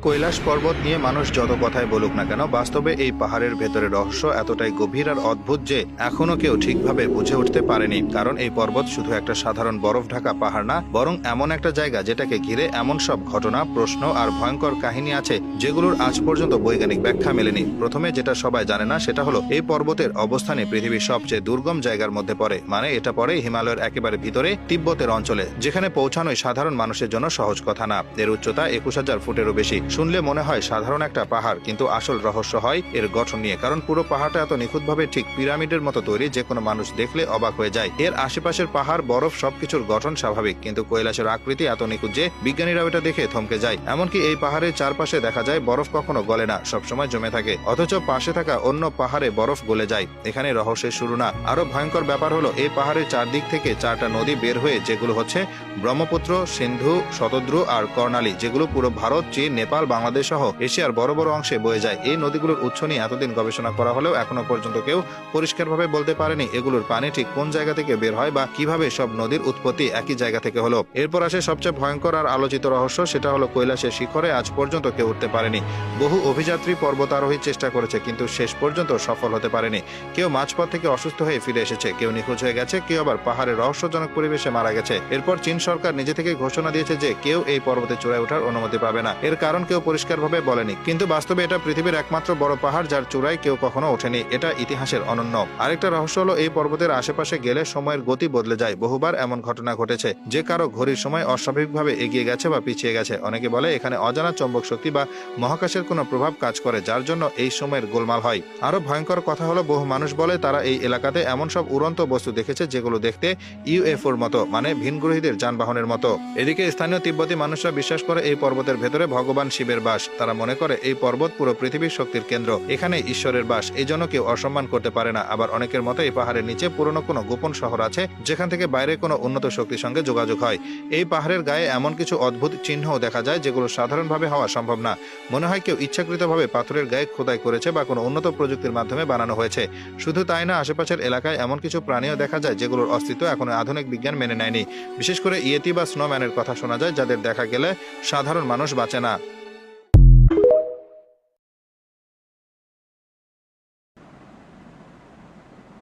কৈলাস পর্বত নিয়ে মানুষ যত কথাই বলুক না কেন, বাস্তবে এই পাহাড়ের ভেতরে রহস্য এতটাই গভীর আর অদ্ভুত যে এখনো কেউ ঠিকভাবে বুঝে উঠতে পারেনি। কারণ এই পর্বত শুধু একটা সাধারণ বরফ ঢাকা পাহাড় না, বরং এমন একটা জায়গা যেটাকে ঘিরে এমন সব ঘটনা, প্রশ্ন আর ভয়ঙ্কর কাহিনী আছে যেগুলোর আজ পর্যন্ত বৈজ্ঞানিক ব্যাখ্যা মেলেনি। প্রথমে যেটা সবাই জানে না সেটা হলো এই পর্বতের অবস্থানে পৃথিবীর সবচেয়ে দুর্গম জায়গার মধ্যে পড়ে। মানে এটা পড়ে হিমালয়ের একেবারে ভিতরে তিব্বতের অঞ্চলে, যেখানে পৌঁছানোই সাধারণ মানুষের জন্য সহজ কথা না। এর উচ্চতা 21,000 ফুটেরও বেশি। শুনলে মনে হয় সাধারণ একটা পাহাড়, কিন্তু আসল রহস্য হয় এর গঠন নিয়ে। কারণ পুরো পাহাড়টা এত নিখুঁতভাবে ঠিক পিরামিডের মতো তৈরি যে কোনো মানুষ দেখলে অবাক হয়ে যায়। এর আশেপাশের পাহাড়, বরফ সবকিছুর গঠন স্বাভাবিক, কিন্তু কৈলাসের আকৃতি এত নিখুঁত যে বিজ্ঞানীরাও এটা দেখে থমকে যায়। এমনকি এই পাহাড়ের চারপাশে দেখা যায় বরফ কখনো গলে না, সবসময় জমে থাকে। অথচ পাশে থাকা অন্য পাহাড়ে বরফ গলে যায়। এখানে রহস্যের শুরু না। আরো ভয়ঙ্কর ব্যাপার হলো এই পাহাড়ের চারদিক থেকে চারটা নদী বের হয়ে, যেগুলো হচ্ছে ব্রহ্মপুত্র, সিন্ধু, শতদ্রু আর কর্ণালী, যেগুলো পুরো ভারত, চীন, নেপাল, বাংলাদেশ সহ এশিয়ার বড় বড় অংশে বয়ে যায়। এই নদীগুলোর উৎস নিয়ে এতদিন গবেষণা করা হলেও এখনো পর্যন্ত কেউ পরিষ্কারভাবে বলতে পারেনি এগুলোর পানি ঠিক কোন জায়গা থেকে বের হয় বা কিভাবে সব নদীর উৎপত্তি একই জায়গা থেকে হলো। এরপর আসে সবচেয়ে ভয়ঙ্কর আর আলোচিত রহস্য, সেটা হলো কৈলাসের শিখরে আজ পর্যন্ত কেউ উঠতে পারেনি। বহু অভিযাত্রী পর্বতারোহীর চেষ্টা করেছে, কিন্তু শেষ পর্যন্ত সফল হতে পারেনি। কেউ মাঝপথ থেকে অসুস্থ হয়ে ফিরে এসেছে, কেউ নিখোঁজ হয়ে গেছে, কেউ আবার পাহাড়ের রহস্যজনক পরিবেশে মারা গেছে। এরপর চীন সরকার নিজে থেকে ঘোষণা দিয়েছে যে কেউ এই পর্বতে চূড়ায় ওঠার অনুমতি পাবে না। এর কারণ কেউ পরিষ্কারভাবে বলেনি, কিন্তু বাস্তবে এটা পৃথিবীর একমাত্র বড় পাহাড় যার চূড়ায় কেউ কখনো ওঠেনি। এটা ইতিহাসের অনন্য। আরেকটা রহস্য হলো এই পর্বতের আশেপাশে গেলে সময়ের গতি বদলে যায়। বহুবার এমন ঘটনা ঘটেছে যে কারো ঘড়ির সময় অস্বাভাবিকভাবে এগিয়ে গেছে বা পিছিয়ে গেছে। অনেকে বলে এখানে অজানা চৌম্বক শক্তি বা মহাকাশের কোনো প্রভাব কাজ করে, যার জন্য এই সময়ের গোলমাল হয়। আরো ভয়ঙ্কর কথা হলো বহু মানুষ বলে তারা এই এলাকাতে এমন সব উড়ন্ত বস্তু দেখেছে যেগুলো দেখতে ইউএফওর মতো, মানে ভিনগ্রহীদের যানবাহনের মতো। এদিকে স্থানীয় তিব্বতী মানুষরা বিশ্বাস করে এই পর্বতের ভেতরে ভগবান শিবের বাস। তারা মনে করে এই পর্বত পুরো পৃথিবীর শক্তির কেন্দ্র, এখানে ঈশ্বরের বাস, এই জন্য কেউ অসম্মান করতে পারে না। আবার অনেকের মতে এই পাহাড়ের নিচে পুরনো কোনো গোপন শহর আছে যেখান থেকে বাইরে কোনো উন্নত শক্তির সঙ্গে যোগাযোগ হয়। এই পাহাড়ের গায়ে এমন কিছু অদ্ভুত চিহ্নও দেখা যায় যেগুলো সাধারণভাবে হওয়া সম্ভব না। মনে হয় কেউ ইচ্ছাকৃতভাবে পাথরের গায়ে খোদাই করেছে বা কোনো উন্নত প্রযুক্তির মাধ্যমে বানানো হয়েছে। শুধু তাই না, আশেপাশের এলাকায় এমন কিছু প্রাণীও দেখা যায় যেগুলোর অস্তিত্ব এখনো আধুনিক বিজ্ঞান মেনে নেয়নি। বিশেষ করে ইয়েতি বা স্নোম্যানের কথা শোনা যায়, যাদের দেখা গেলে সাধারণ মানুষ বাঁচে না।